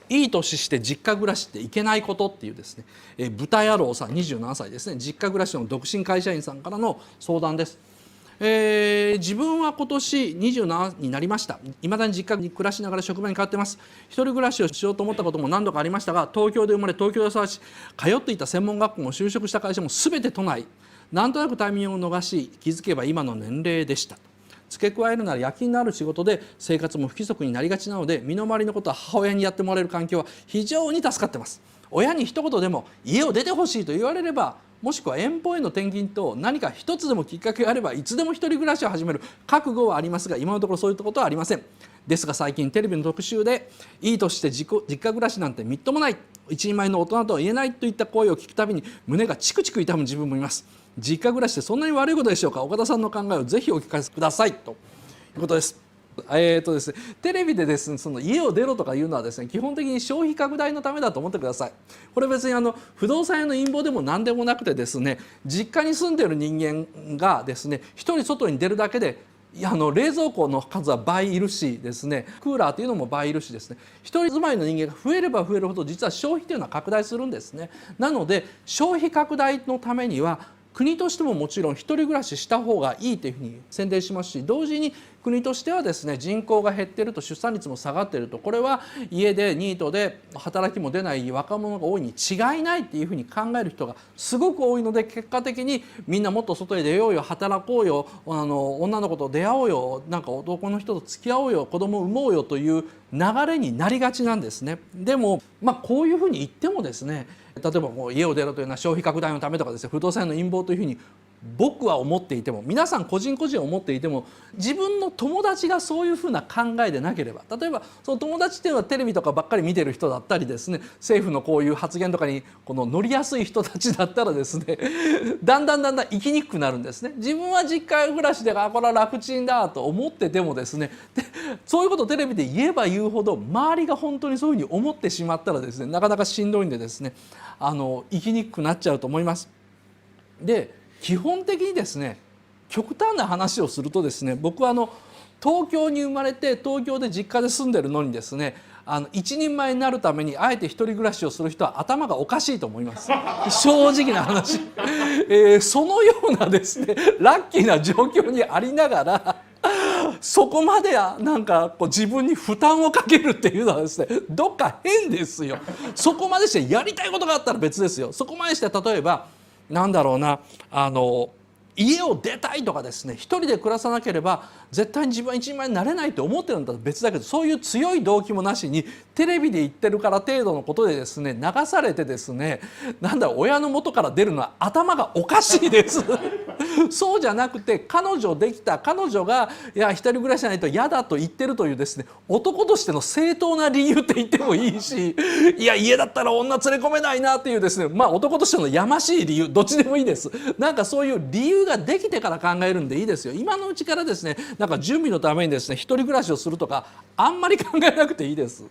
いい年して実家暮らしっていけないことっていうですね、豚野郎さん27歳ですね、実家暮らしの独身会社員さんからの相談です。自分は今年27になりました。いまだに実家に暮らしながら職場に通ってます。一人暮らしをしようと思ったことも何度かありましたが、東京で生まれ東京で育ち、通っていた専門学校も就職した会社も全て都内。なんとなくタイミングを逃し、気づけば今の年齢でした。付け加えるなら夜勤のある仕事で生活も不規則になりがちなので、身の回りのことは母親にやってもらえる環境は非常に助かってます。親に一言でも家を出てほしいと言われれば、もしくは遠方への転勤と何か一つでもきっかけがあればいつでも一人暮らしを始める覚悟はありますが、今のところそういったことはありません。ですが最近テレビの特集でいい年して実家暮らしなんてみっともない、一人前の大人とは言えないといった声を聞くたびに胸がチクチク痛む自分もいます。実家暮らしってそんなに悪いことでしょうか。岡田さんの考えをぜひお聞かせくださいということです。ですね、テレビでですね、その家を出ろとかいうのはですね、基本的に消費拡大のためだと思ってください。これ別に不動産屋の陰謀でも何でもなくてですね、実家に住んでいる人間がですね、一人外に出るだけで冷蔵庫の数は倍いるしですね、クーラーというのも倍いるしですね、一人住まいの人間が増えれば増えるほど実は消費というのは拡大するんですね。なので消費拡大のためには国としてももちろん一人暮らしした方がいいというふうに宣伝しますし、同時に国としてはですね、人口が減っていると、出産率も下がっていると、これは家でニートで働きも出ない若者が多いに違いないっていうふうに考える人がすごく多いので、結果的にみんなもっと外へ出ようよ、働こうよ、女の子と出会おうよ、なんか男の人と付き合おうよ、子供を産もうよという流れになりがちなんですね。でもこういうふうに言ってもですね、例えばもう家を出ろというのは消費拡大のためとかですね、不動産の陰謀というふうに僕は思っていても、皆さん個人個人思っていても、自分の友達がそういうふうな考えでなければ、例えばその友達っていうのはテレビとかばっかり見てる人だったりですね、政府のこういう発言とかに乗りやすい人たちだったらですね、だんだん生きにくくなるんですね。自分は実家暮らしでこれは楽ちんだと思っててもですね、そういうことをテレビで言えば言うほど周りが本当にそういうふうに思ってしまったらですね、なかなかしんどいんでですね、生きにくくなっちゃうと思います。で基本的にですね、極端な話をするとですね、僕は東京に生まれて東京で実家で住んでるのにですね、一人前になるためにあえて一人暮らしをする人は頭がおかしいと思います。正直な話、そのようなですねラッキーな状況にありながらそこまでなんか自分に負担をかけるっていうのはですね、どっか変ですよ。そこまでしてやりたいことがあったら別ですよ。そこまでして例えばなんだろうな、家を出たいとかですね、一人で暮らさなければ絶対に自分は一人前になれないと思ってるんだと別だけど、そういう強い動機もなしにテレビで言ってるから程度のことでですね流されてですね、親の元から出るのは頭がおかしいですそうじゃなくて、彼女できた、彼女が一人暮らしじゃないと嫌だと言ってるというですね、男としての正当な理由って言ってもいいし、いや家だったら女連れ込めないなっていうですね、男としてのやましい理由、どっちでもいいです。なんかそういう理由ができてから考えるんでいいですよ。今のうちからですね、なんか準備のためにですね一人暮らしをするとかあんまり考えなくていいです。